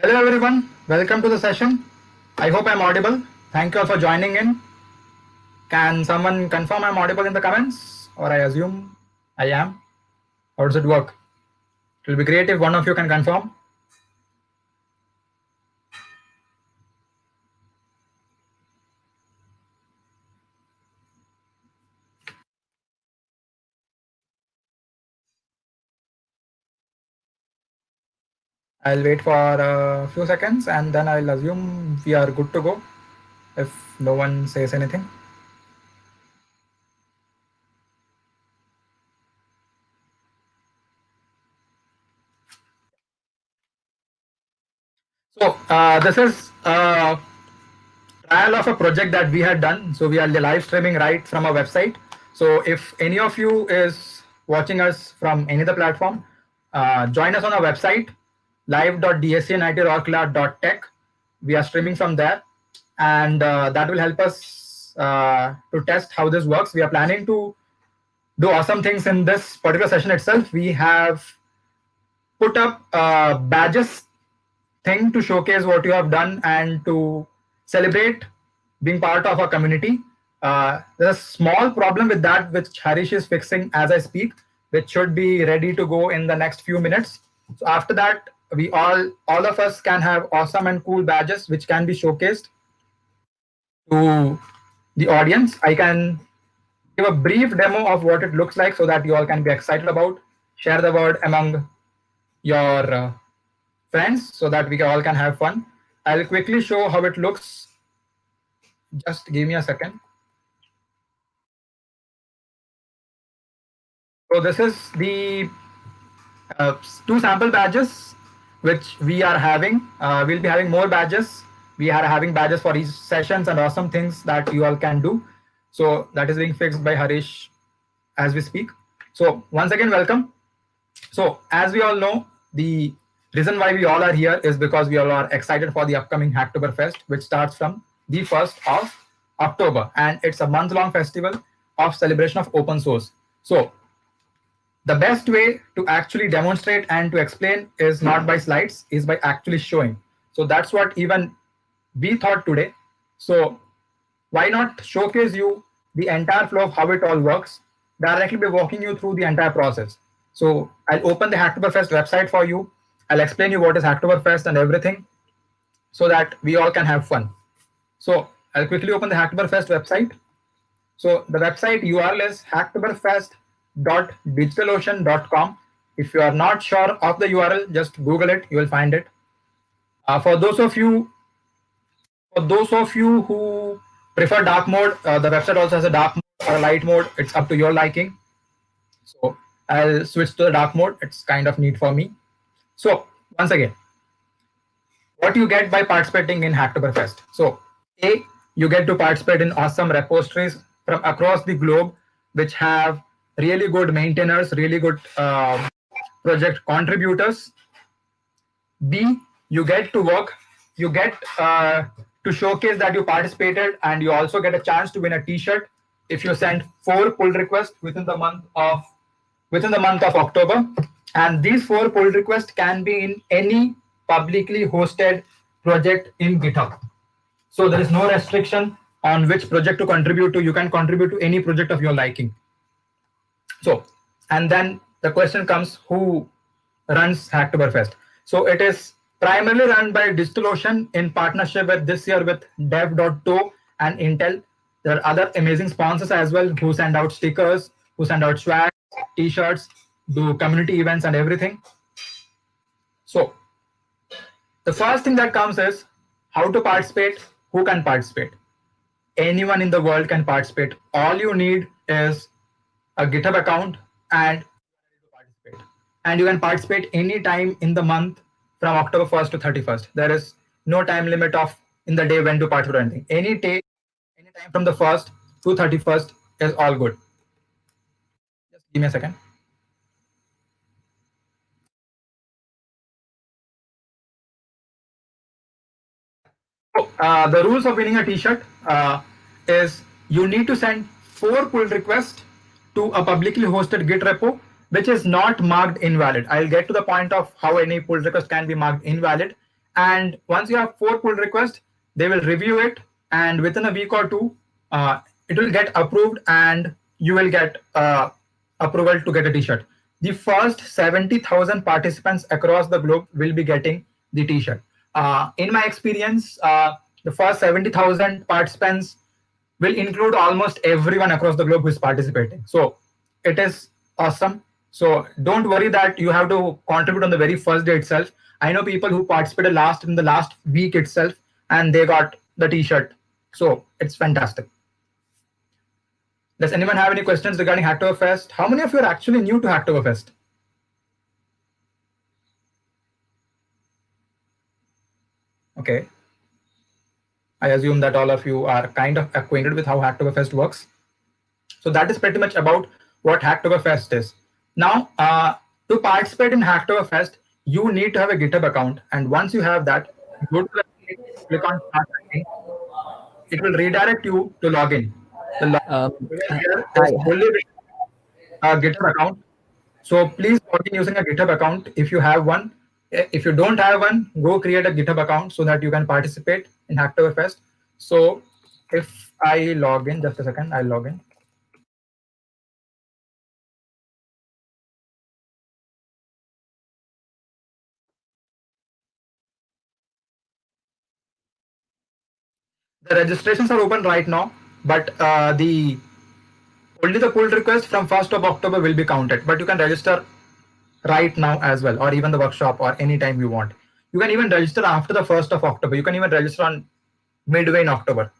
Hello everyone, welcome to the session. I hope I'm audible. Thank you all for joining in. Can someone confirm I'm audible in the comments, or I assume I am? How does it work? It will be great if one of you can confirm. I'll wait for a few seconds and then I'll assume we are good to go if no one says anything. So this is a trial of a project that we had done. So we are live streaming right from our website. So if any of you is watching us from any other platform, join us on our website live.dsc90rocklab.tech. We are streaming from there, and that will help us to test how this works. We are planning to do awesome things in this particular session itself. We have put up badges thing to showcase what you have done and to celebrate being part of our community. There's a small problem with that, which Harish is fixing as I speak, which should be ready to go in the next few minutes. So after that, we all of us can have awesome and cool badges which can be showcased to the audience. I can give a brief demo of what it looks like so that you all can be excited about. Share the word among your friends so that we all can have fun. I'll quickly show how it looks. Just give me a second. So this is the two sample badges which we are having. We'll be having more badges. We are having badges for each sessions and awesome things that you all can do. So that is being fixed by Harish as we speak. So once again, welcome. So as we all know, the reason why we all are here is because we all are excited for the upcoming Hacktoberfest, which starts from the 1st of October. And it's a month-long festival of celebration of open source. So the best way to actually demonstrate and to explain is not by slides, is by actually showing. So that's what even we thought today. So why not showcase you the entire flow of how it all works, directly by walking you through the entire process. So I'll open the Hacktoberfest website for you. I'll explain you what is Hacktoberfest and everything so that we all can have fun. So I'll quickly open the Hacktoberfest website. So the website URL is hacktoberfest.digitalocean.com. If you are not sure of the URL, just Google it, you will find it. For those of you who prefer dark mode, the website also has a dark mode or a light mode. It's up to your liking. So I'll switch to the dark mode. It's kind of neat for me. So once again, what you get by participating in Hacktoberfest. So A, you get to participate in awesome repositories from across the globe, which have really good maintainers, really good project contributors. B, you get to work, you get to showcase that you participated, and you also get a chance to win a T-shirt if you send 4 pull requests within the month of October. And these 4 pull requests can be in any publicly hosted project in GitHub. So there is no restriction on which project to contribute to. You can contribute to any project of your liking. So, and then the question comes, who runs Hacktoberfest? So it is primarily run by DigitalOcean in partnership with this year with Dev.to and Intel. There are other amazing sponsors as well who send out stickers, who send out swag, t-shirts, do community events and everything. So the first thing that comes is how to participate, who can participate. Anyone in the world can participate. All you need is a GitHub account and participate. And you can participate any time in the month from October 1st to 31st. There is no time limit of in the day when to participate or anything. Any day, any time from the 1st to 31st is all good. Just give me a second. So, the rules of winning a t-shirt is you need to send 4 pull requests to a publicly hosted Git repo, which is not marked invalid. I'll get to the point of how any pull request can be marked invalid. And once you have 4 pull requests, they will review it, and within a week or two, it will get approved, and you will get approval to get a t-shirt. The first 70,000 participants across the globe will be getting the t-shirt. In my experience, the first 70,000 participants will include almost everyone across the globe who is participating. So it is awesome. So don't worry that you have to contribute on the very first day itself. I know people who participated last in the last week itself, and they got the t-shirt. So it's fantastic. Does anyone have any questions regarding Hacktoberfest? How many of you are actually new to Hacktoberfest? Okay. I assume that all of you are kind of acquainted with how Hacktoberfest works. So that is pretty much about what Hacktoberfest is. Now, to participate in Hacktoberfest, you need to have a GitHub account. And once you have that, go to the page, click on Start Writing. It will redirect you to login. The login here Hi. is only with a GitHub account. So please log in using a GitHub account if you have one. If you don't have one, go create a GitHub account so that you can participate in Hacktoberfest. So if I log in, just a second, I'll log in. The registrations are open right now, but the only the pull request from 1st of October will be counted. But you can register right now as well, or even the workshop, or anytime you want. You can even register after the 1st of October. You can even register on midway in October.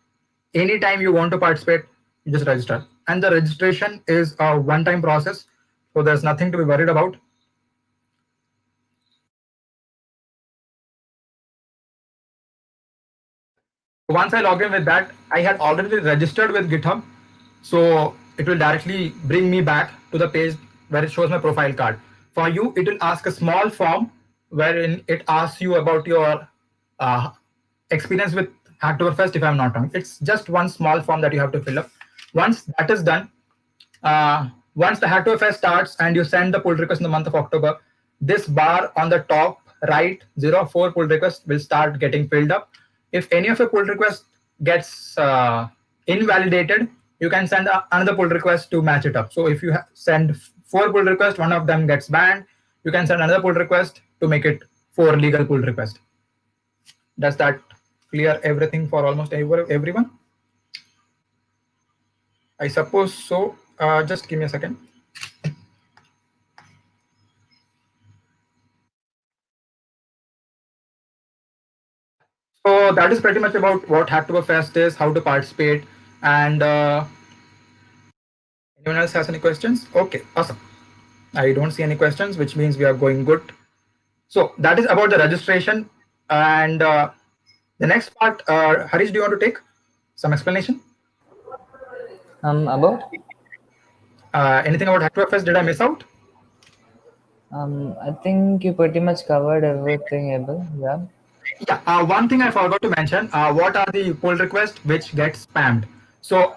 Anytime you want to participate, you just register. And the registration is a one-time process, so there's nothing to be worried about. Once I log in with that, I had already registered with GitHub. So it will directly bring me back to the page where it shows my profile card. For you, it will ask a small form wherein it asks you about your uh, experience with Hacktoberfest, if I'm not wrong. It's just one small form that you have to fill up. Once that is done, once the Hacktoberfest starts and you send the pull request in the month of October, this bar on the top right, 04 pull request will start getting filled up. If any of your pull request gets invalidated, you can send another pull request to match it up. So if you send 4 pull requests, one of them gets banned, you can send another pull request to make it 4 legal pull requests. Does that clear everything for almost everyone? I suppose so. Just give me a second. So that is pretty much about what Hacktoberfest is, how to participate, and anyone else has any questions? Okay, awesome. I don't see any questions, which means we are going good. So that is about the registration, and the next part, Harish, do you want to take some explanation? About Anything about Hacktoberfest? Did I miss out? I think you pretty much covered everything, Abel. Yeah. Yeah, one thing I forgot to mention, what are the pull requests which get spammed? So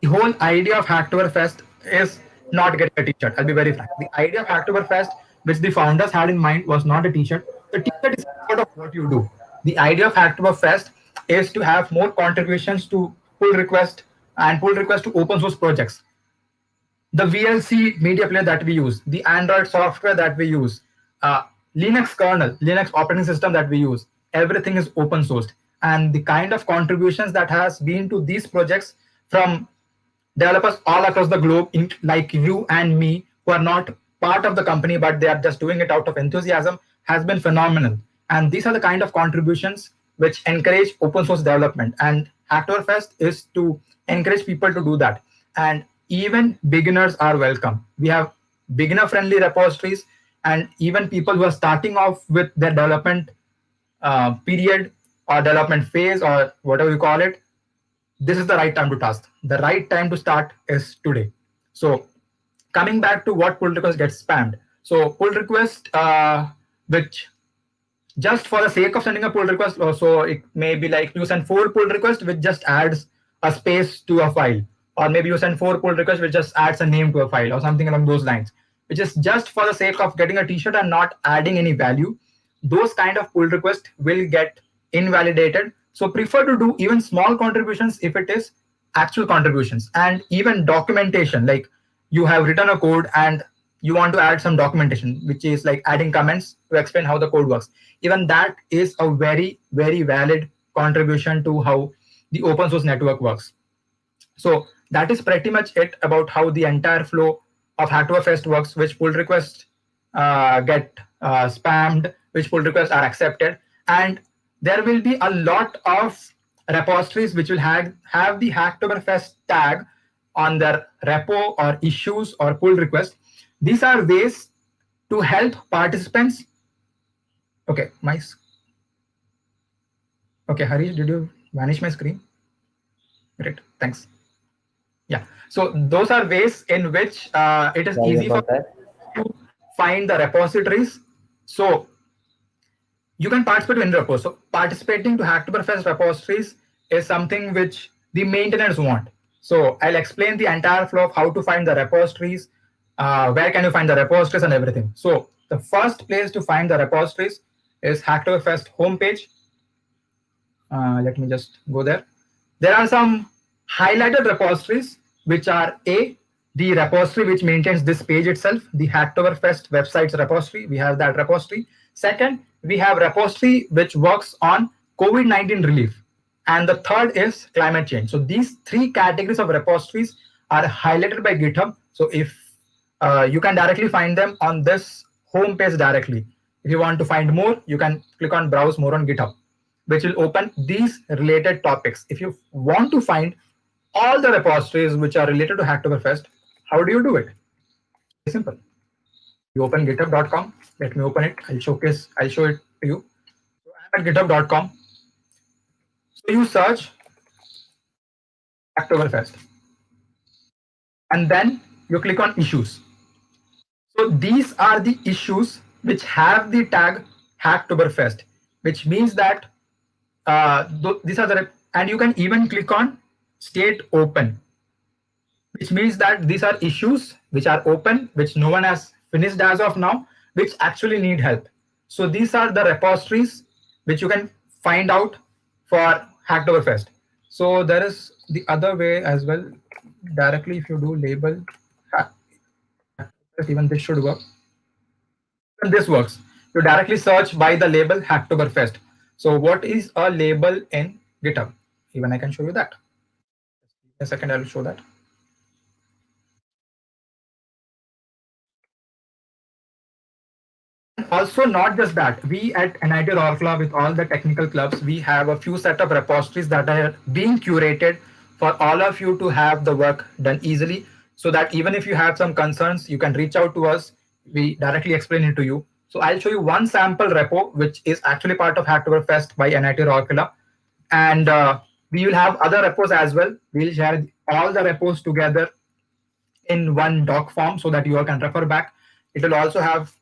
the whole idea of Hacktoberfest is not getting a t-shirt. I'll be very frank. The idea of Hacktoberfest, which the founders had in mind, was not a t-shirt. The t-shirt is part of what you do. The idea of Hacktoberfest is to have more contributions to pull request and pull request to open source projects. The VLC media player that we use, the Android software that we use, uh, Linux kernel, Linux operating system that we use, everything is open sourced. And the kind of contributions that has been to these projects from developers all across the globe, like you and me, who are not part of the company, but they are just doing it out of enthusiasm, has been phenomenal. And these are the kind of contributions which encourage open source development. And Hacktoberfest is to encourage people to do that. And even beginners are welcome. We have beginner friendly repositories, and even people who are starting off with their development period or development phase or whatever you call it, this is the right time to task. The right time to start is today. So coming back to what pull request gets spammed. So pull request, which just for the sake of sending a pull request, also it may be like you send 4 pull requests, which just adds a space to a file, or maybe you send 4 pull requests, which just adds a name to a file, or something along those lines, which is just for the sake of getting a t-shirt and not adding any value. those kind of pull requests will get invalidated. So prefer to do even small contributions if it is actual contributions, and even documentation, like you have written a code and you want to add some documentation, which is like adding comments to explain how the code works. Even that is a very, very valid contribution to how the open source network works. So that is pretty much it about how the entire flow of Hacktoberfest works, which pull requests get spammed, which pull requests are accepted. And there will be a lot of repositories which will have the Hacktoberfest tag on their repo or issues or pull request. These are ways to help participants. Okay, okay, Harish, did you vanish my screen? Great, thanks. Yeah, so those are ways in which it is Sorry easy for about that. you to find the repositories. So you can participate in repos. So participating to Hacktoberfest repositories is something which the maintainers want. So I'll explain the entire flow of how to find the repositories, where can you find the repositories and everything. So the first place to find the repositories is Hacktoberfest homepage. Let me just go there. There are some highlighted repositories, which are the repository which maintains this page itself, the Hacktoberfest website's repository. We have that repository. Second, we have repository which works on COVID-19 relief. And the third is climate change. So these three categories of repositories are highlighted by GitHub. So if you can directly find them on this homepage directly. If you want to find more, you can click on browse more on GitHub, which will open these related topics. If you want to find all the repositories which are related to Hacktoberfest, how do you do it? Very simple. You open github.com. Let me open it. I'll show it to you. So I'm at github.com. So you search Hacktoberfest. And then you click on issues. So these are the issues which have the tag Hacktoberfest, which means that these are the, and you can even click on state open, which means that these are issues which are open, which no one has finished as of now, which actually need help. So these are the repositories which you can find out for Hacktoberfest. So there is the other way as well. Directly, if you do label, even this should work. And this works. You directly search by the label Hacktoberfest. So what is a label in GitHub? Even I can show you that. A second, I'll show that. Also, not just that, we at NIT Rourkela, with all the technical clubs, we have a few set of repositories that are being curated for all of you to have the work done easily, so that even if you have some concerns, you can reach out to us. We directly explain it to you. So I'll show you one sample repo, which is actually part of Hacktoberfest by NIT Rourkela. And we will have other repos as well. We'll share all the repos together in one doc form so that you all can refer back. It will also have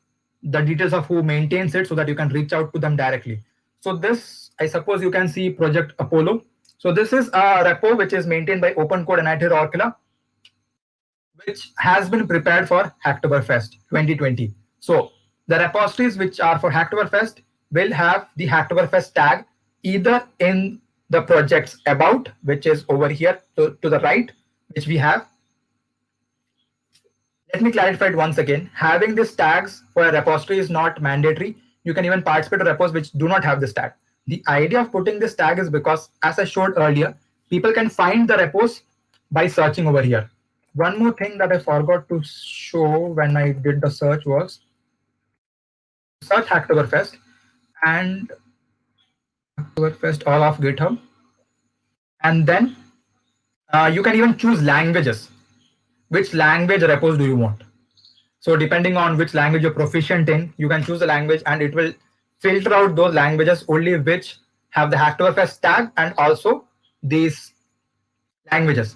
the details of who maintains it so that you can reach out to them directly. So this, I suppose you can see Project Apollo. So this is a repo which is maintained by Open Code NIT Rourkela, which has been prepared for Hacktoberfest 2020. So the repositories which are for Hacktoberfest will have the Hacktoberfest tag either in the project's about, which is over here to the right, which we have. Let me clarify it once again. Having these tags for a repository is not mandatory. You can even participate in repos which do not have this tag. The idea of putting this tag is because, as I showed earlier, people can find the repos by searching over here. One more thing that I forgot to show when I did the search was search Hacktoberfest and Hacktoberfest all of GitHub. And then you can even choose languages. Which language repos do you want? So depending on which language you're proficient in, you can choose a language and it will filter out those languages only which have the Hacktoberfest tag and also these languages.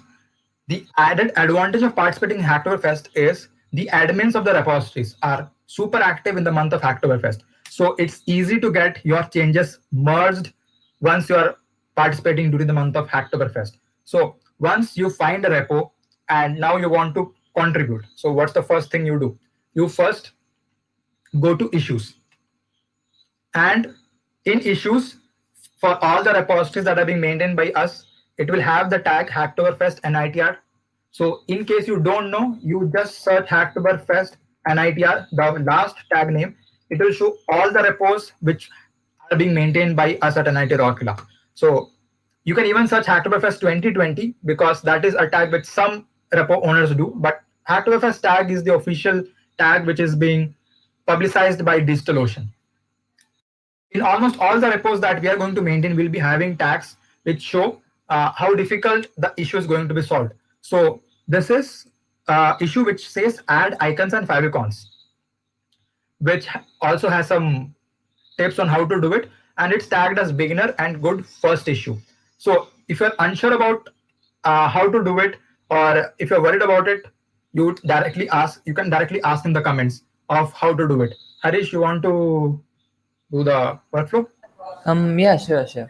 The added advantage of participating in Hacktoberfest is the admins of the repositories are super active in the month of Hacktoberfest. So it's easy to get your changes merged once you're participating during the month of Hacktoberfest. So once you find a repo and now you want to contribute. So what's the first thing you do? You first go to issues. And in issues, for all the repositories that are being maintained by us, it will have the tag Hacktoberfest NITR. So in case you don't know, you just search Hacktoberfest NITR, the last tag name. It will show all the repos which are being maintained by us at NIT Rockilla. So you can even search Hacktoberfest 2020 because that is a tag which some repo owners do. But Hacktoberfest tag is the official tag which is being publicized by DigitalOcean. In almost all the repos that we are going to maintain, we'll be having tags which show how difficult the issue is going to be solved. So this is issue which says add icons and favicons, which also has some tips on how to do it, and it's tagged as beginner and good first issue. So if you're unsure about how to do it, or if you're worried about it, you can directly ask in the comments of how to do it. Harish, you want to do the workflow? Yeah, sure, sure.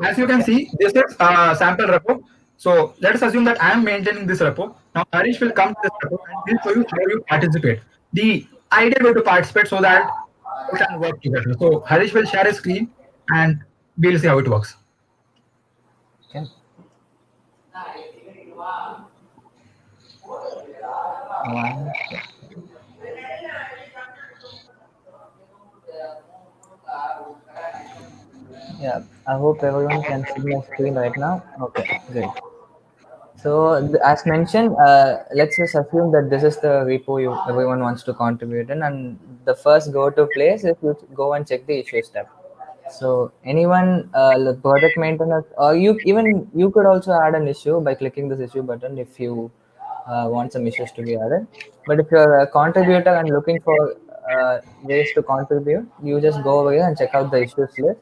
As you can see, this is a sample repo. So let us assume that I am maintaining this repo. Now Harish will come to this repo and he'll show you how you participate. The ideal way to participate so that you can work together. So Harish will share his screen and we'll see how it works. Okay. One. Yeah, I hope everyone can see my screen right now. Okay, great. So, as mentioned, let's just assume that this is the repo everyone wants to contribute in, and the first go-to place is you go and check the issues tab. So, anyone, the project maintenance, or you could also add an issue by clicking this issue button if you want some issues to be added. But if you're a contributor and looking for ways to contribute, you just go over here and check out the issues list.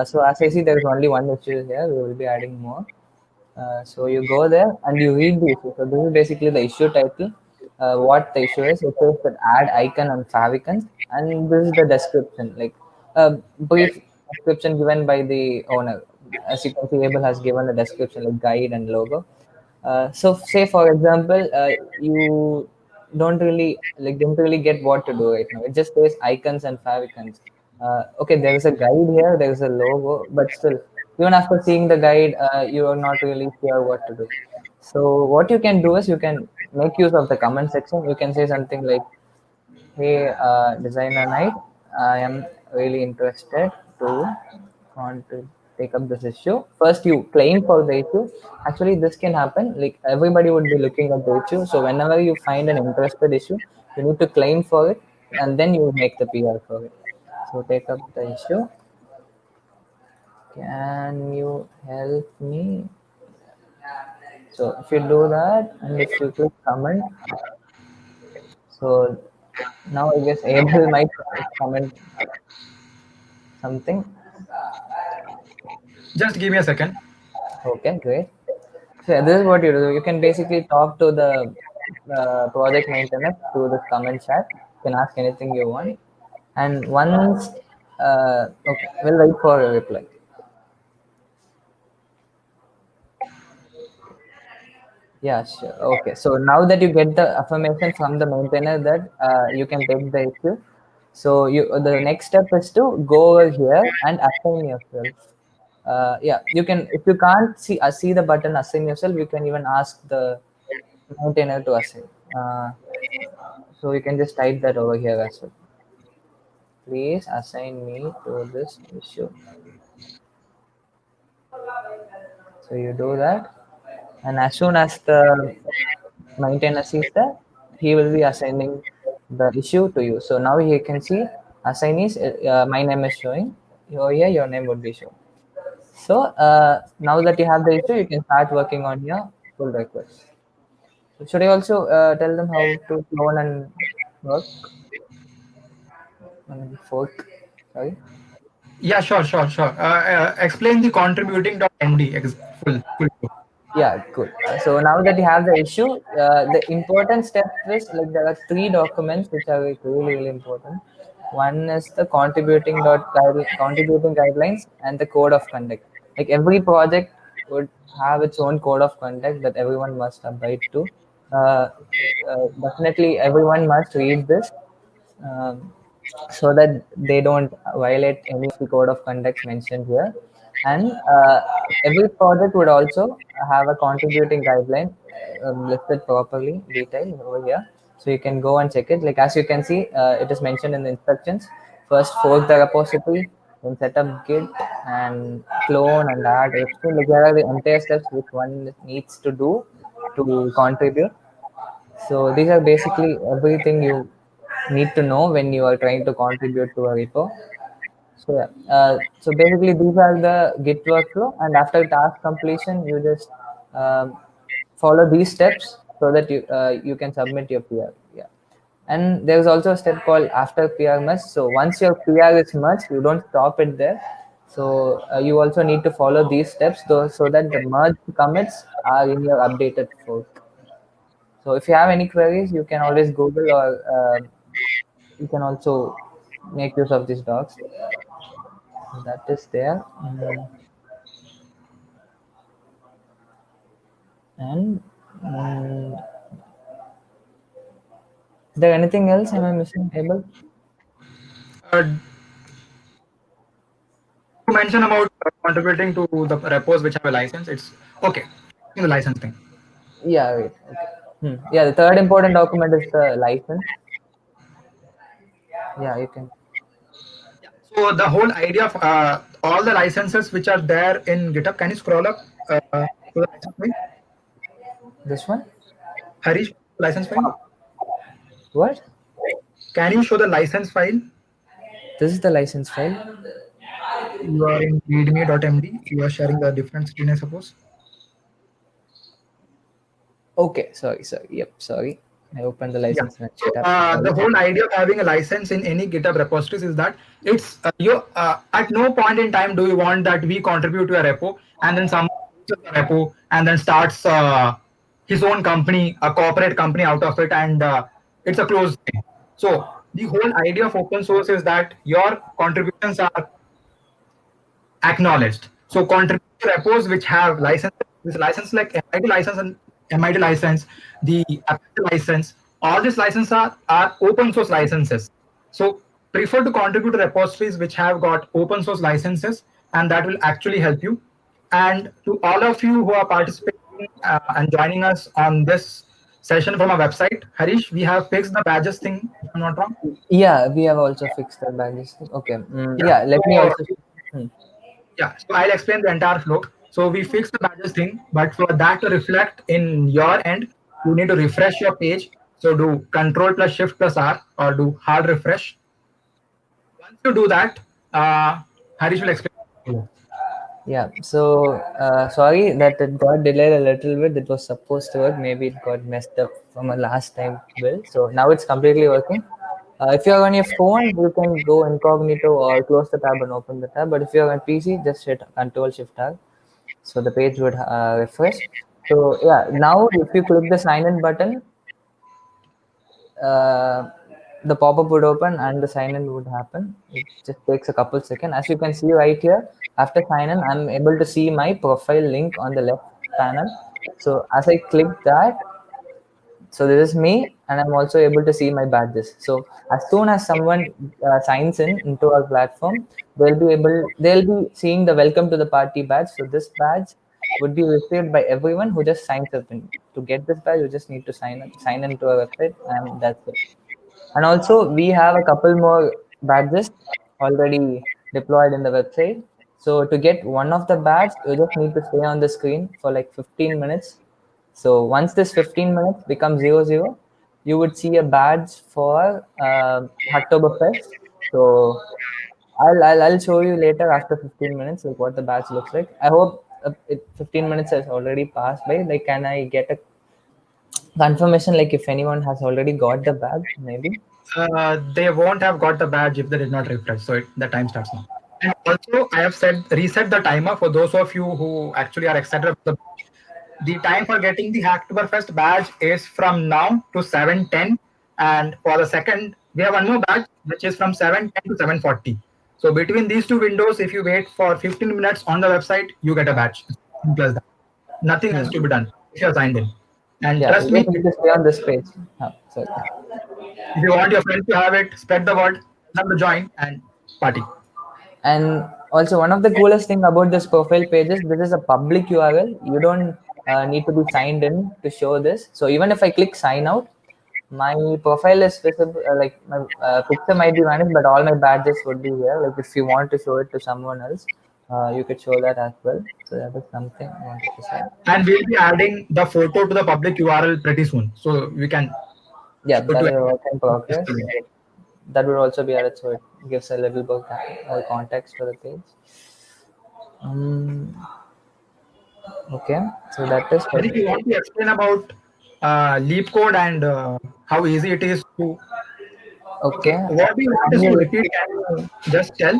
So as I see, there is only one issue here. We will be adding more. So you go there and you read the issue. So this is basically the issue title. What the issue is, it says that add icon and favicons, and this is the description, like a brief description given by the owner. As you can see, Abel has given a description like guide and logo. So say for example, you don't really get what to do right now. It just says icons and favicons. Okay, there is a guide here, there is a logo, but still, even after seeing the guide, you are not really sure what to do. So what you can do is you can make use of the comment section. You can say something like, "Hey, designer night, I am really interested to want to take up this issue." First, you claim for the issue. Actually, this can happen. Like everybody would be looking at the issue. So whenever you find an interested issue, you need to claim for it, and then you make the PR for it. So take up the issue. Can you help me? So if you do that, and if you click comment, so now I guess Abel might comment something. Just give me a second. Okay, great. So yeah, this is what you do. You can basically talk to the project maintainer through this comment chat. You can ask anything you want, and once okay, we'll wait for a reply. Yeah, sure. Okay, so now that you get the affirmation from the maintainer that you can take the issue, so the next step is to go over here and assign yourself. Yeah, you can, if you can't see the button assign yourself, you can even ask the maintainer to assign. Uh, so you can just type that over here as well. Please assign me to this issue. So you do that, and as soon as the maintainer sees that, he will be assigning the issue to you. So now you can see assignees. My name is showing. Over here, your name would be shown. So now that you have the issue, you can start working on your pull request. So should I also tell them how to clone and work? And fork. Sorry. Yeah, sure. Explain the contributing.md full. Yeah, good. So now that you have the issue, the important step is like there are three documents which are like really important. One is the contributing guidelines and the code of conduct. Like every project would have its own code of conduct that everyone must abide to. Uh, Definitely, everyone must read this. Um, so that they don't violate any of the code of conducts mentioned here. And every project would also have a contributing guideline listed properly, detailed over here. So you can go and check it. Like as you can see, it is mentioned in the instructions. First, fork the repository, then set up Git and clone and add everything. Like there are the entire steps which one needs to do to contribute. So these are basically everything you need to know when you are trying to contribute to a repo. So yeah, so basically these are the Git workflow, and after task completion, you just follow these steps so that you can submit your PR. Yeah, and there is also a step called after PR merge. So once your PR is merged, you don't stop it there. So you also need to follow these steps so that the merged commits are in your updated fork. So if you have any queries, you can always Google or you can also make use of these docs. So that is there. And mm, is there anything else? Am I missing, Abel? You mentioned about contributing to the repos which have a license. It's okay. In the license thing. Yeah, wait. Okay. Yeah, the third important document is the license. Yeah, you can. So the whole idea of all the licenses which are there in GitHub, can you scroll up to the license file? This one? Harish, license file. What? Can you show the license file? This is the license file. You are in readme.md. You are sharing the different screen, I suppose. Okay, sorry. Yep, sorry. I opened the Yeah. license So tab. the Sorry. whole idea of having a license in any GitHub repositories is that it's you at no point in time do you want that we contribute to a repo and then someone uses the repo and then starts his own company, a corporate company out of it, and it's a closed thing. So the whole idea of open source is that your contributions are acknowledged. So contribute repos which have licenses, this license like MIT license and MIT license, the Apple license, all these licenses are open source licenses. So prefer to contribute to repositories which have got open source licenses, and that will actually help you. And to all of you who are participating and joining us on this session from our website, Harish, we have fixed the badges thing, if I'm not wrong. Yeah, we have also fixed the badges. Okay. Yeah. Yeah, let me So also. Hmm. yeah, so I'll explain the entire flow. So we fix the badges thing, but for that to reflect in your end, you need to refresh your page. So do Control plus Shift plus R or do hard refresh. Once you do that, Harish will explain. Yeah, so sorry that it got delayed a little bit. It was supposed to work. Maybe it got messed up from a last time build. So now it's completely working. If you're on your phone, you can go incognito or close the tab and open the tab. But if you're on PC, just hit Control Shift Tab. So the page would refresh. So yeah, now if you click the sign in button, uh, the pop-up would open and the sign-in would happen. It just takes a couple seconds. As you can see right here, after sign-in, I'm able to see my profile link on the left panel. So as I click that, so this is me, and I'm also able to see my badges. So as soon as someone signs in into our platform, they'll be seeing the welcome to the party badge. So this badge would be received by everyone who just signs up in. To get this badge, you just need to sign into our website, and that's it. And also, we have a couple more badges already deployed in the website. So to get one of the badge, you just need to stay on the screen for like 15 minutes. So once this 15 minutes becomes 00, you would see a badge for Oktoberfest. So I'll show you later after 15 minutes like what the badge looks like. I hope 15 minutes has already passed by. Like, can I get a confirmation like if anyone has already got the badge? Maybe. They won't have got the badge if they did not refresh. So the time starts now. And also, I have said reset the timer for those of you who actually are excited about the badge. The time for getting the Hacktoberfest badge is from now to 7:10, and for the second, we have one more badge which is from 7:10 to 7:40. So between these two windows, if you wait for 15 minutes on the website, you get a badge. Simple as that. Nothing Hmm. has to be done if you're signed in. And Yeah, trust you me, just need to stay on this page. Oh, sorry. if you want your friends to have it, spread the word. them to join and party. And also, one of the coolest thing about this profile page is this is a public URL. You don't need to be signed in to show this. So even if I click sign out, my profile is visible. Like my picture might be vanished, but all my badges would be here. Like if you want to show it to someone else, you could show that as well. So that is something I wanted to say. And we'll be adding the photo to the public URL pretty soon. So we can Yeah, show that to is a work in progress. everyone. That would also be added, so it gives a little bit more context to the page. Um, okay, so that is I think you want to explain about leap code and how easy it is to. Okay, okay. what do you want Can us you to repeat? repeat? Can you just tell?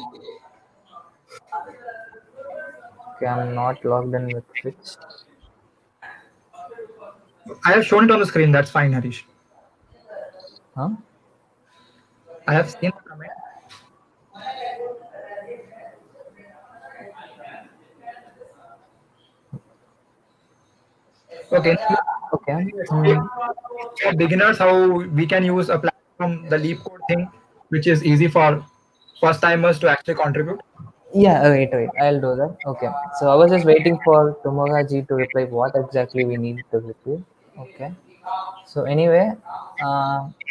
Okay, I'm not logged in with Twitch. I have shown it on the screen. That's fine, Harish. Huh? I have seen the comment. Okay, now Okay. can you explain for beginners how we can use a platform, the leap code thing, which is easy for first timers to actually contribute? Yeah, wait. I'll do that. Okay. So I was just waiting for Tomoga ji to reply what exactly we need to repeat. Okay. So anyway,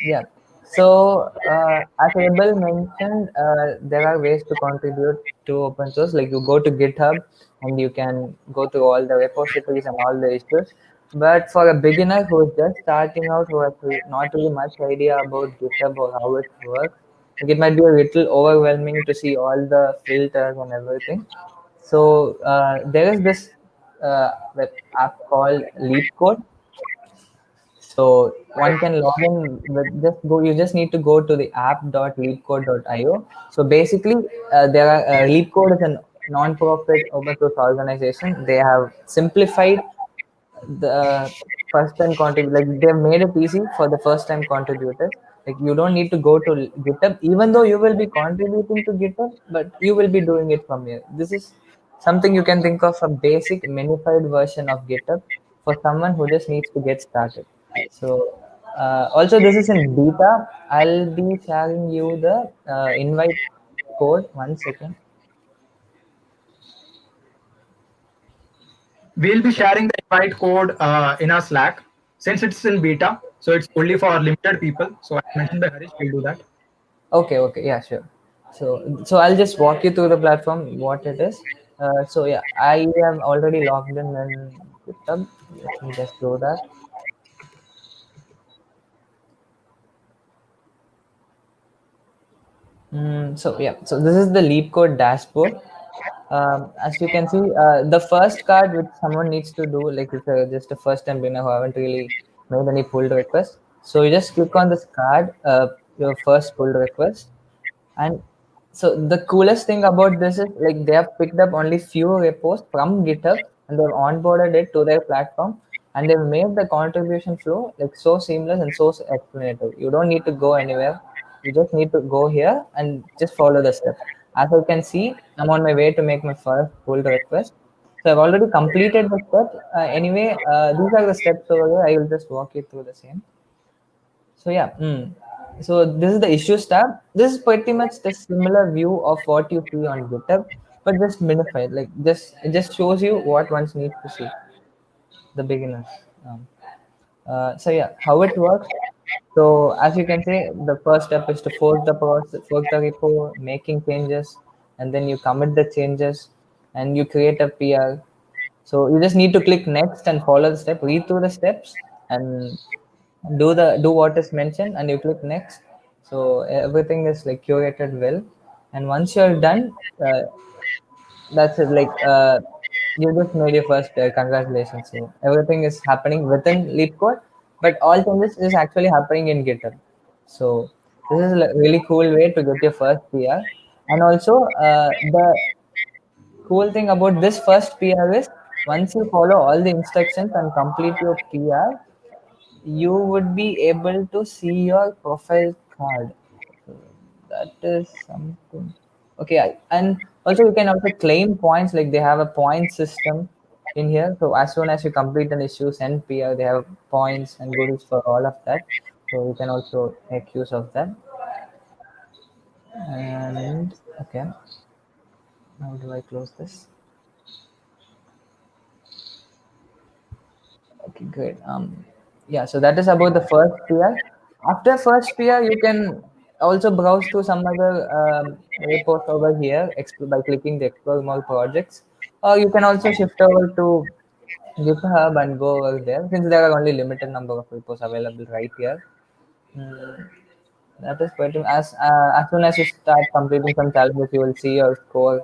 yeah. So as Abel mentioned, there are ways to contribute to open source. Like you go to GitHub and you can go to all the repositories and all the issues. But for a beginner who is just starting out, who has not really much idea about GitHub or how it works, like it might be a little overwhelming to see all the filters and everything. So there is this web app called LeapCode. So one can log in with just go. You just need to go to the app.leapcode.io. So basically, there are LeapCode is a non-profit open source organization. They have simplified the first time contribute, like they've made it easy for the first time contributors. Like you don't need to go to GitHub, even though you will be contributing to GitHub, but you will be doing it from here. This is something you can think of a basic minified version of GitHub for someone who just needs to get started. So also this is in beta. I'll be sharing you the invite code. 1 second. We'll be sharing the invite code in our Slack since it's in beta. So it's only for limited people. So as mentioned by Harish, we'll do that. Okay, yeah, sure. So I'll just walk you through the platform, what it is. So yeah, I am already logged in GitHub. Let me just do that. So yeah, so this is the LeapCode dashboard. As you can see, the first card which someone needs to do, like if you're just a first time beginner who haven't really made any pull request, so you just click on this card, your first pull request. And so the coolest thing about this is like they have picked up only few repos from GitHub and they've onboarded it to their platform, and they've made the contribution flow like so seamless and so explanatory. You don't need to go anywhere. You just need to go here and just follow the steps. As you can see, I'm on my way to make my first pull request. So I've already completed the steps. Anyway, these are the steps over here. I will just walk you through the same. So yeah, so this is the issues tab. This is pretty much the similar view of what you see on GitHub, but just minified. Like just it just shows you what one needs to see, the beginners. Um, so yeah, how it works. So as you can see, the first step is to fork the process, fork the repo, making changes, and then you commit the changes, and you create a PR. So you just need to click next and follow the step, read through the steps, and do what is mentioned, and you click next. So everything is like curated well, and once you're done, that's it. Like you just made your first congratulations. So everything is happening within LeapCode, but all changes is actually happening in GitHub. So this is a really cool way to get your first PR. And also the cool thing about this first PR is once you follow all the instructions and complete your PR, you would be able to see your profile card. So that is something. Okay, and also you can also claim points. Like they have a point system in here. So as soon as you complete an issue, send PR, they have points and goodies for all of that. So you can also make use of that. And okay, how do I close this? Okay, great. Yeah, so that is about the first peer. After first peer, you can also browse through some other repos over here by clicking the explore more projects, or you can also shift over to GitHub and go over there since there are only limited number of repos available right here. Mm, that is pretty. As soon as you start completing some challenges, you will see your score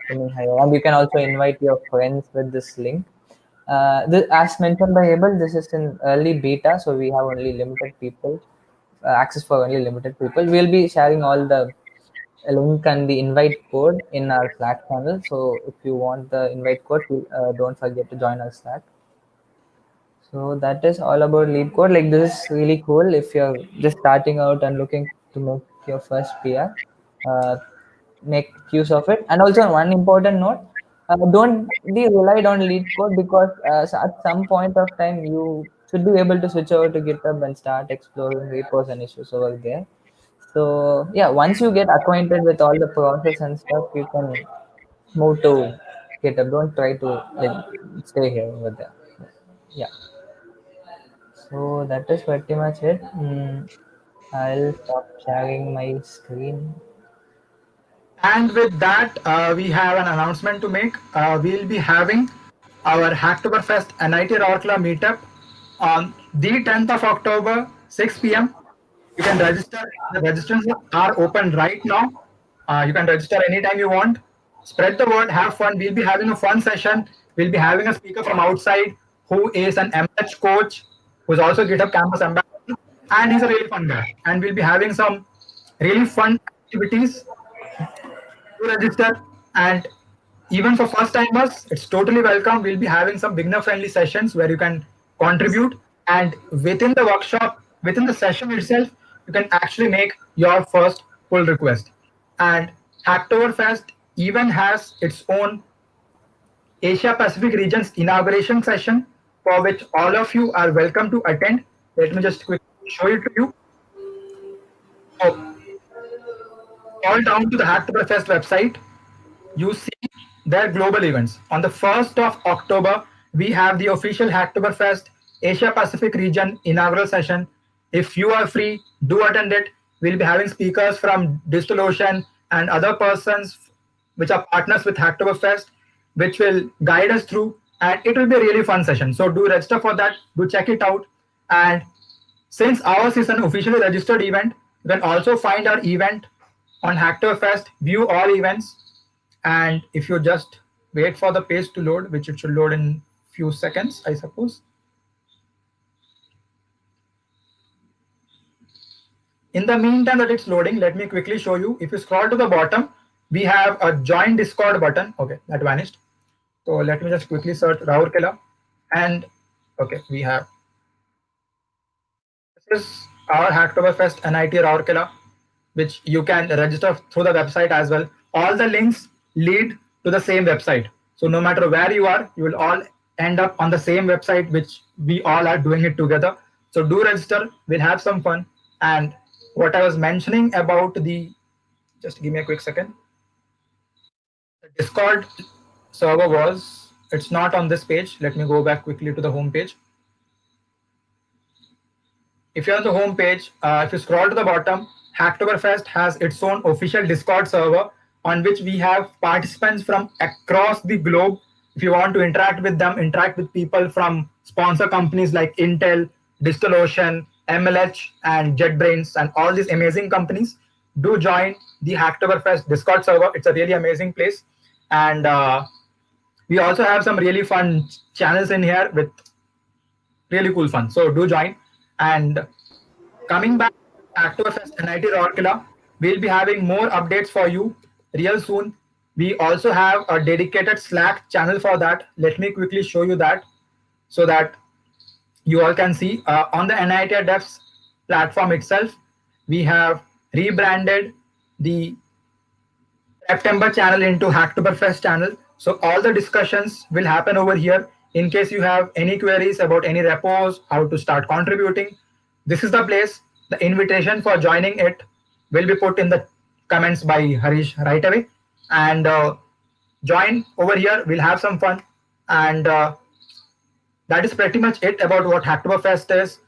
coming higher, and you can also invite your friends with this link. As mentioned by Abel, this is in early beta, so we have only limited people access for only limited people. We'll be sharing all the link and the invite code in our Slack channel. So if you want the invite code, don't forget to join our Slack. So that is all about lead code. Like this is really cool if you're just starting out and looking to make your first PR. Uh, make use of it. And also one important note: don't be relied on lead code because at some point of time you should be able to switch over to GitHub and start exploring repos and issues over there. So yeah, once you get acquainted with all the process and stuff, you can move to GitHub. Don't try to like stay here over there. Yeah. So that is pretty much it. I'll stop sharing my screen. And with that, we have an announcement to make. We'll be having our Hacktoberfest NIT Rourkela meetup on the 10th of October, 6 p.m. You can register. The registrations are open right now. You can register anytime you want. Spread the word, have fun. We'll be having a fun session. We'll be having a speaker from outside who is an MH coach, who's also GitHub Campus Ambassador, and he's a really fun guy. And we'll be having some really fun activities to register. And even for first timers, it's totally welcome. We'll be having some beginner friendly sessions where you can contribute. And within the workshop, within the session itself, you can actually make your first pull request. And Hacktoberfest even has its own Asia Pacific region's inauguration session, for which all of you are welcome to attend. Let me just quickly show it to you. So, all down to the Hacktoberfest website, you see their global events. On the 1st of October, we have the official Hacktoberfest Asia Pacific region inaugural session. If you are free, do attend it. We'll be having speakers from DigitalOcean and other persons which are partners with Hacktoberfest, which will guide us through, and it will be a really fun session. So do register for that, do check it out. And since ours is an officially registered event, you can also find our event on Hacktoberfest, view all events, and if you just wait for the page to load, which it should load in few seconds, I suppose. In the meantime that it's loading, let me quickly show you. If you scroll to the bottom, we have a join Discord button. Okay, that vanished. So let me just quickly search Rourkela, and okay, we have, this is our Hacktoberfest NIT Rourkela, which you can register through the website as well. All the links lead to the same website. So no matter where you are, you will all end up on the same website, which we all are doing it together. So do register, we'll have some fun. And what I was mentioning about the, just give me a quick second. The Discord server was, it's not on this page. Let me go back quickly to the home page. If you're on the home page, if you scroll to the bottom, Hacktoberfest has its own official Discord server on which we have participants from across the globe. If you want to interact with them, interact with people from sponsor companies like Intel, DigitalOcean, MLH, and JetBrains, and all these amazing companies, do join the Hacktoberfest Discord server. It's a really amazing place. And we also have some really fun channels in here with really cool fun. So do join. And coming back to Hacktoberfest NIT Rourkela, we'll be having more updates for you real soon. We also have a dedicated Slack channel for that. Let me quickly show you that so that you all can see. On the NIT Devs platform itself, we have rebranded the September channel into Hacktoberfest channel. So all the discussions will happen over here. In case you have any queries about any repos, how to start contributing, this is the place. The invitation for joining it will be put in the comments by Harish right away. And join over here. We'll have some fun. And that is pretty much it about what Hacktoberfest is,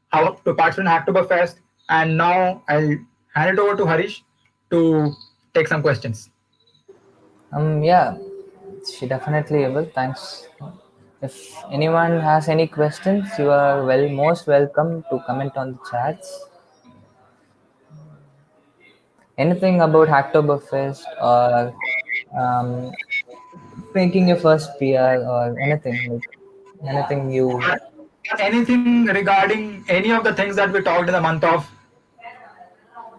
how to participate in Hacktoberfest. And now I'll hand it over to Harish to take some questions. Yeah, she definitely will. Thanks. If anyone has any questions, you are most welcome to comment on the chats. Anything about Hacktoberfest or um, making your first PR or anything you. Anything regarding any of the things that we talked in the month of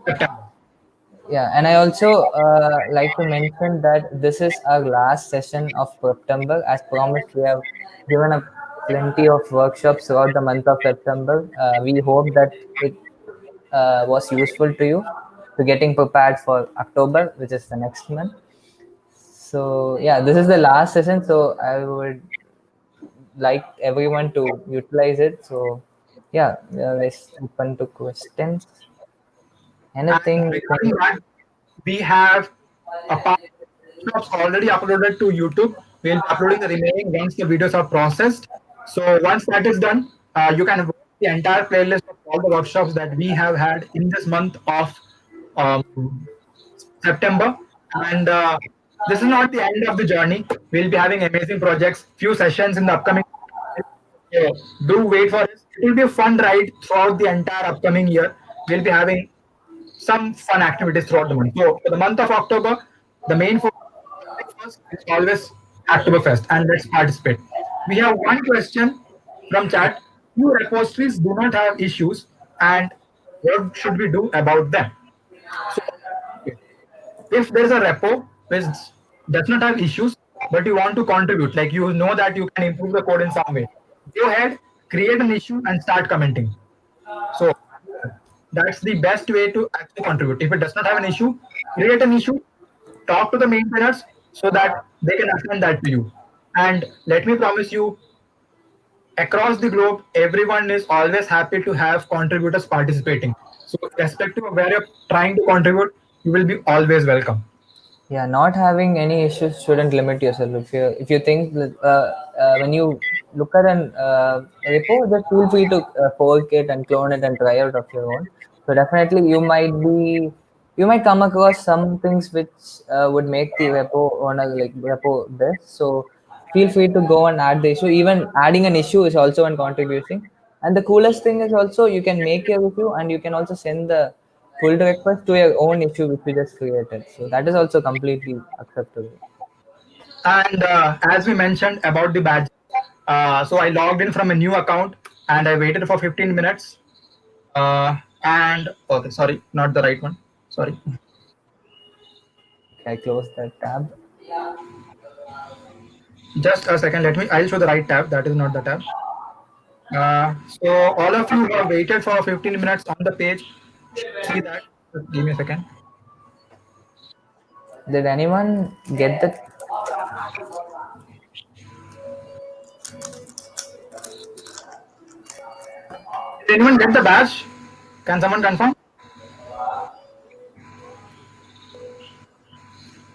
September? Yeah, and I also like to mention that this is our last session of September. As promised, we have given up plenty of workshops throughout the month of September. We hope that it was useful to you to getting prepared for October, which is the next month. So yeah, this is the last session. So I would like everyone to utilize it. So yeah, let's open to questions. And Anything you regarding can. that, we have a part workshops already uploaded to YouTube. We'll be uploading the remaining once the videos are processed. So once that is done, you can watch the entire playlist of all the workshops that we have had in this month of um, September. And this is not the end of the journey. We'll be having amazing projects, few sessions in the upcoming. So do wait for us. It will be a fun ride throughout the entire upcoming year. We'll be having some fun activities throughout the month. So for the month of October, the main focus first is always Oktoberfest, and let's participate. We have one question from chat. Few repositories do not have issues, and what should we do about them? So if there is a repo which does not have issues, but you want to contribute, like you know that you can improve the code in some way, go ahead, create an issue, and start commenting. So that's the best way to actually contribute. If it does not have an issue, create an issue, talk to the maintainers so that they can assign that to you. And let me promise you, across the globe, everyone is always happy to have contributors participating. So, irrespective of where you're trying to contribute, you will be always welcome. Yeah, not having any issues shouldn't limit yourself. If you think that, when you look at an repo, just feel free to fork it and clone it and try out of your own. So definitely you might come across some things which would make the repo owner like repo best. So feel free to go and add the issue. Even adding an issue is also an contributing. And the coolest thing is also you can make your issue and you can also send the pull request to your own issue which you just created. So that is also completely acceptable. And as we mentioned about the badge, so I logged in from a new account and I waited for 15 minutes. And okay, sorry, not the right one. Sorry. Okay, I close that tab. Just a second. I'll show the right tab. That is not the tab. So all of you who have waited for 15 minutes on the page, see that. Just give me a second. Did anyone get the? Did anyone get the badge? Can someone confirm?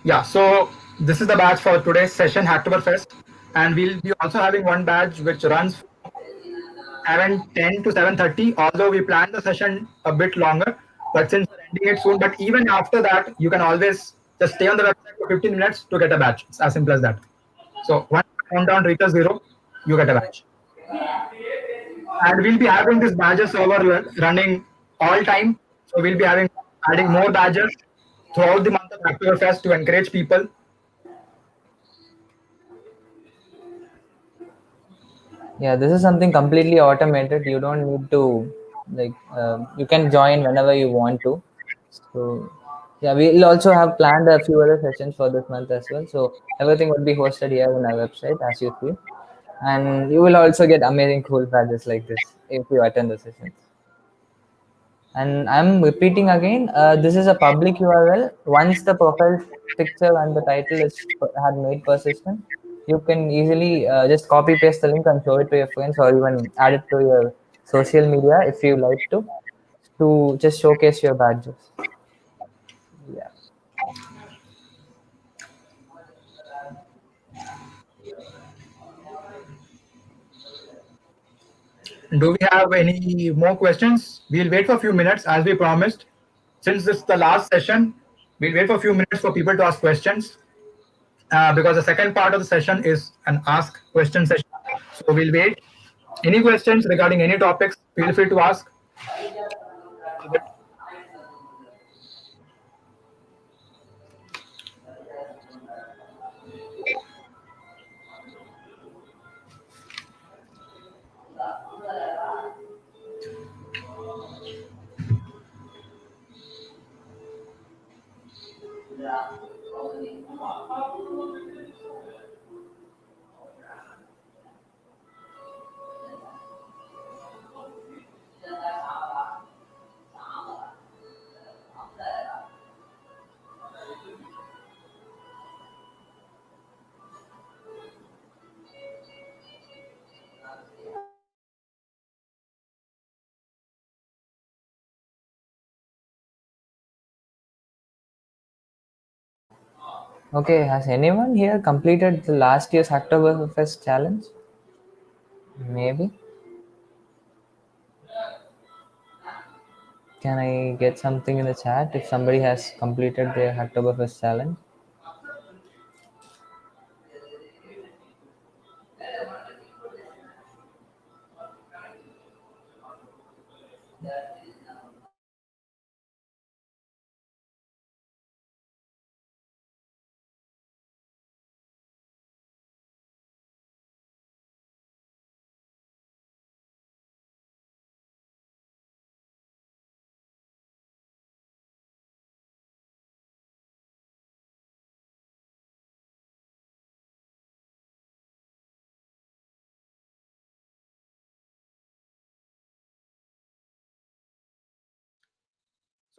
Yeah. So this is the badge for today's session, Hacktoberfest, and we'll be also having one badge which runs from 7:10 to 7:30. Although we planned the session a bit longer, but since we're ending it soon, but even after that, you can always just stay on the website for 15 minutes to get a badge. It's as simple as that. So once the countdown reaches zero, you get a badge. And we'll be having this badger server running all time. So we'll be having adding more badges throughout the month of Oktoberfest to encourage people. Yeah, this is something completely automated. You don't need to you can join whenever you want to. So yeah, we'll also have planned a few other sessions for this month as well. So everything will be hosted here on our website as you see, and you will also get amazing cool badges like this if you attend the sessions. And I'm repeating again, this is a public URL. Once the profile picture and the title is had made persistent, you can easily just copy paste the link and show it to your friends or even add it to your social media if you like to just showcase your badges. Yeah. Do we have any more questions? We'll wait for a few minutes as we promised. Since this is the last session, we'll wait for a few minutes for people to ask questions because the second part of the session is an ask question session. So we'll wait. Any questions regarding any topics, feel free to ask. Okay, has anyone here completed the last year's Hacktoberfest challenge? Maybe. Can I get something in the chat if somebody has completed their Hacktoberfest challenge?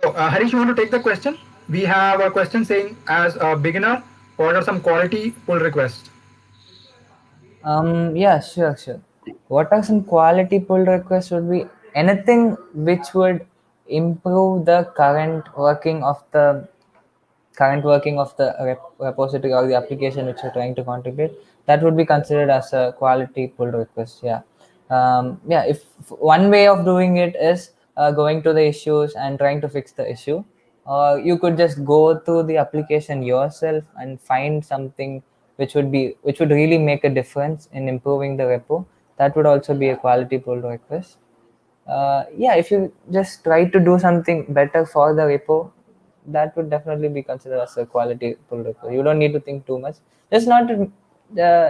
So, Harish, you want to take the question? We have a question saying, as a beginner, what are some quality pull requests? Yeah, sure. What are some quality pull requests would be anything which would improve the current working of the repository or the application which you're trying to contribute. That would be considered as a quality pull request. Yeah. Yeah, if one way of doing it is going to the issues and trying to fix the issue, or you could just go to the application yourself and find something which would really make a difference in improving the repo. That would also be a quality pull request. Yeah, if you just try to do something better for the repo, that would definitely be considered as a quality pull request. You don't need to think too much. Just not to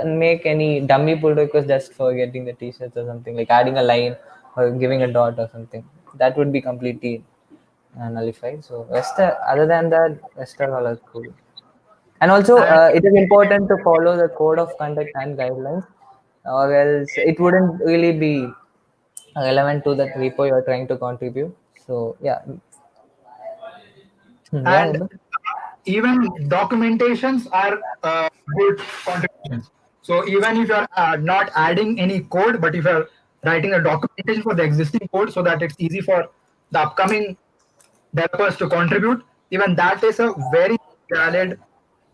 make any dummy pull request just for getting the t-shirts or something, like adding a line or giving a dot or something. That would be completely nullified. So other than that, rest are all cool. And also, And it is important to follow the code of conduct and guidelines, or else it wouldn't really be relevant to that repo you're trying to contribute. So yeah. Yeah, and even documentations are good contributions. So even if you're not adding any code, but if you're writing a documentation for the existing code so that it's easy for the upcoming developers to contribute, even that is a very valid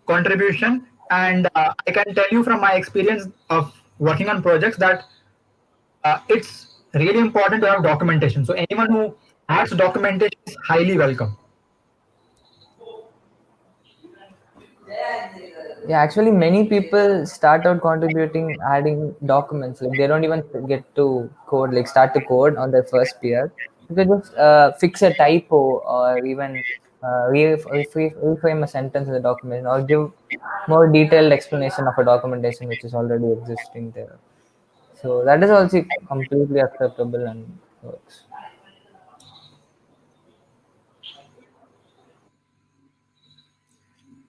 contribution. And I can tell you from my experience of working on projects that it's really important to have documentation. So anyone who adds documentation is highly welcome. Yeah, actually, many people start out contributing, adding documents. Like they don't even get to code, like start to code on their first peer. You can just fix a typo or even reframe a sentence in the document or give more detailed explanation of a documentation which is already existing there. So that is also completely acceptable and works.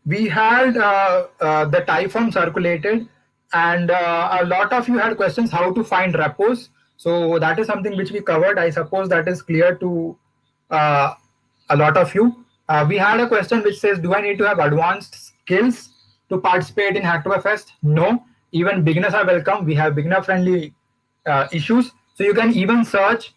We had the Typhon circulated, and a lot of you had questions how to find repos. So that is something which we covered. I suppose that is clear to uh, a lot of you. We had a question which says, "Do I need to have advanced skills to participate in Hacktoberfest?" No, even beginners are welcome. We have beginner-friendly issues, so you can even search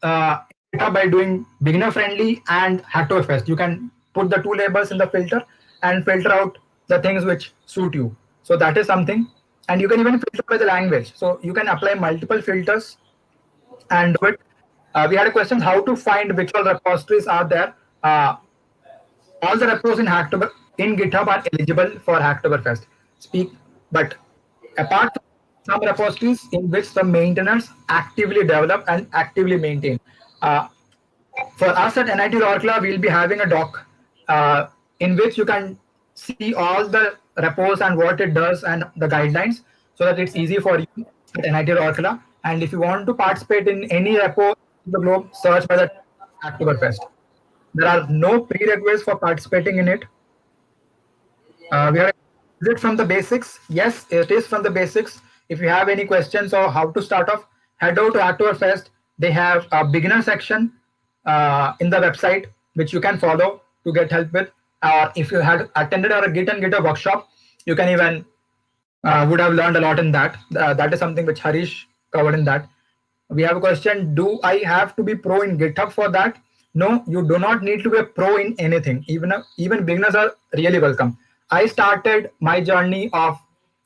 uh, by doing beginner friendly and Hacktoberfest. You can put the two labels in the filter and filter out the things which suit you. So that is something. And you can even filter by the language. So you can apply multiple filters and do it. We had a question how to find which all repositories are there. All the repos in Hacktober in GitHub are eligible for Hacktoberfest. Speak, but apart from some repositories in which the maintainers actively develop and actively maintain. Uh, for us at NIT Rourkela, we'll be having a doc in which you can see all the repos and what it does and the guidelines so that it's easy for you at NIT Rourkela. And if you want to participate in any repo in the globe, search by the Hacktoberfest. There are no prerequisites for participating in it. We are is it from the basics? Yes, it is from the basics. If you have any questions or how to start off, head over to Hacktoberfest. They have a beginner section in the website which you can follow to get help with. Or if you had attended our Git and GitHub workshop, you can even would have learned a lot in that. That is something which Harish covered in that. We have a question. Do I have to be pro in GitHub for that? No, you do not need to be a pro in anything. Even beginners are really welcome. I started my journey of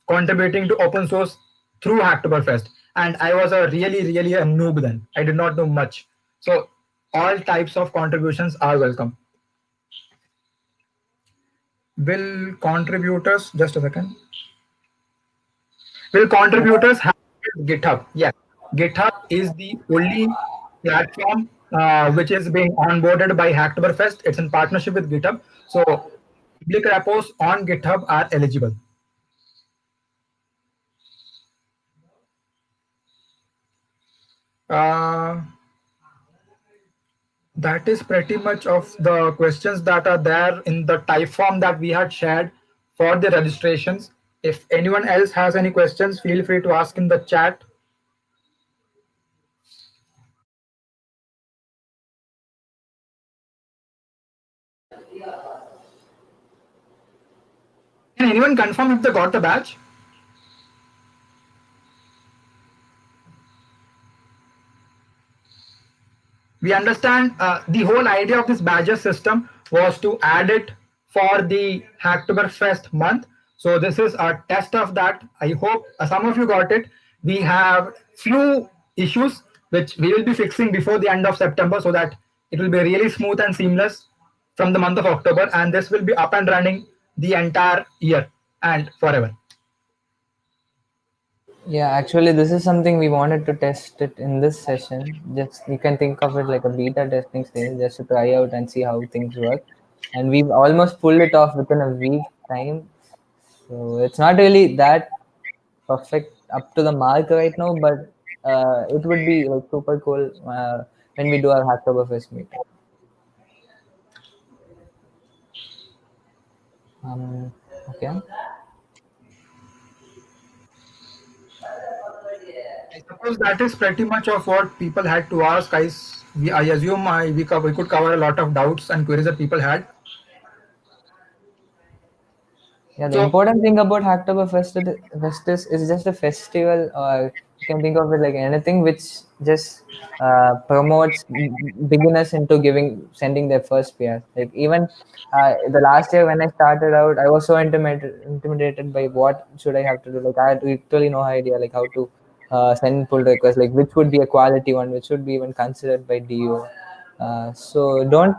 contributing to open source through Hacktoberfest, and I was a really a noob then. I did not know much. So all types of contributions are welcome. Will contributors just a second? Will contributors have GitHub? Yes. GitHub is the only platform which is being onboarded by Hacktoberfest. It's in partnership with GitHub. So public repos on GitHub are eligible. Uh, that is pretty much of the questions that are there in the type form that we had shared for the registrations. If anyone else has any questions, feel free to ask in the chat. Can anyone confirm if they got the badge? We understand the whole idea of this badges system was to add it for the Hacktoberfest month. So this is a test of that. I hope some of you got it. We have few issues which we will be fixing before the end of September so that it will be really smooth and seamless from the month of October, and this will be up and running the entire year and forever. Yeah, actually, this is something we wanted to test it in this session. Just you can think of it like a beta testing stage, just to try out and see how things work. And we've almost pulled it off within a week time. So it's not really that perfect up to the mark right now, but it would be like super cool when we do our Hacktoberfest meeting. Okay. I suppose that is pretty much of what people had to ask. I assume we could cover a lot of doubts and queries that people had. Yeah, the So important thing about Hacktoberfest is just a festival, or you can think of it like anything which just promotes beginners into sending their first PR. Like even the last year when I started out, I was so intimidated by what should I have to do. Like I had literally no idea like how to send pull requests, like which would be a quality one, which would be even considered by DO. So don't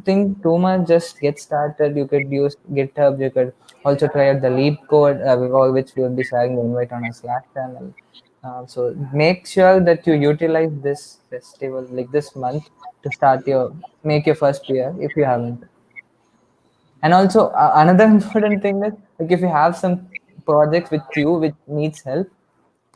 think too much, just get started. You could use GitHub, you could also try out the leap code, which we will be sharing the invite on our Slack channel. So make sure that you utilize this festival like this month to make your first PR if you haven't. And also another important thing is like if you have some projects with you which needs help,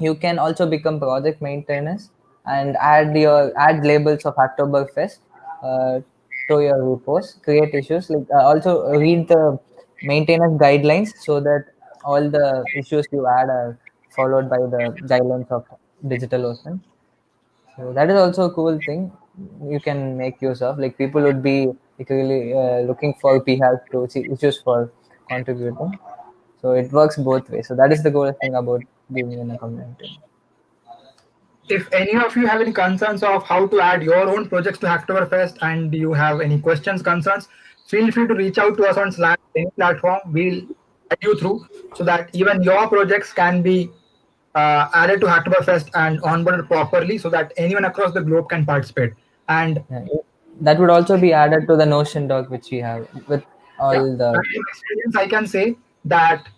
you can also become project maintainers and add labels of Oktoberfest uh, to your repos, create issues, like also read the maintenance guidelines so that all the issues you add are followed by the guidelines of DigitalOcean. So that is also a cool thing you can make use of. Like people would be like really looking for PHAs to see issues for contributing. So it works both ways. So that is the coolest thing about being in a community. if any of you have any concerns of how to add your own projects to Hacktoberfest and you have any questions, concerns, feel free to reach out to us on Slack, any platform. We'll guide you through so that even your projects can be added to Hacktoberfest and onboarded properly so that anyone across the globe can participate. And Yeah, that would also be added to the Notion doc which we have with yeah, all the. and in experience, I can say that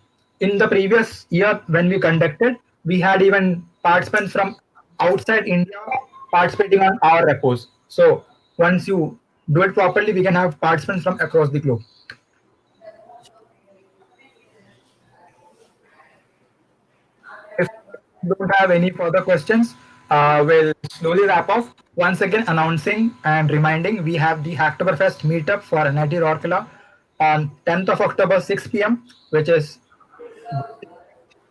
in the previous year when we conducted, we had even participants from outside India participating on our repos. So once you do it properly, we can have participants from across the globe. If you don't have any further questions, we'll slowly wrap off. Once again, announcing and reminding we have the Hacktoberfest meetup for NIT Rourkela on 10th of October, 6 p.m., which is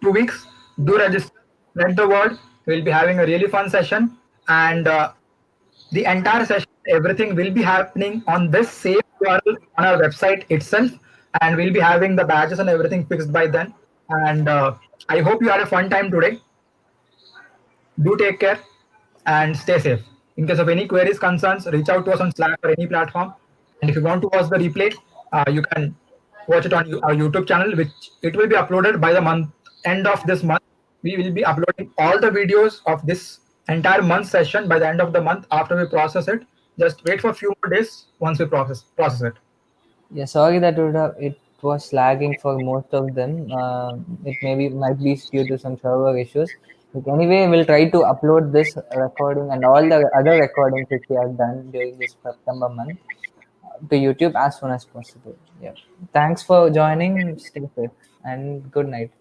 2 weeks. Do register, spread the word. We'll be having a really fun session, and the entire session, everything will be happening on this same URL on our website itself, and we'll be having the badges and everything fixed by then. And I hope you had a fun time today. Do take care and stay safe. In case of any queries, concerns, reach out to us on Slack or any platform. And if you want to watch the replay, you can watch it on our YouTube channel, which it will be uploaded by the month end of this month. We will be uploading all the videos of this entire month session by the end of the month after we process it. Just wait for a few more days once we process it. Yeah, sorry that it was lagging for most of them. It might be due to some server issues. But anyway, we'll try to upload this recording and all the other recordings which we have done during this September month to YouTube as soon as possible. Yeah. Thanks for joining. Stay safe and good night.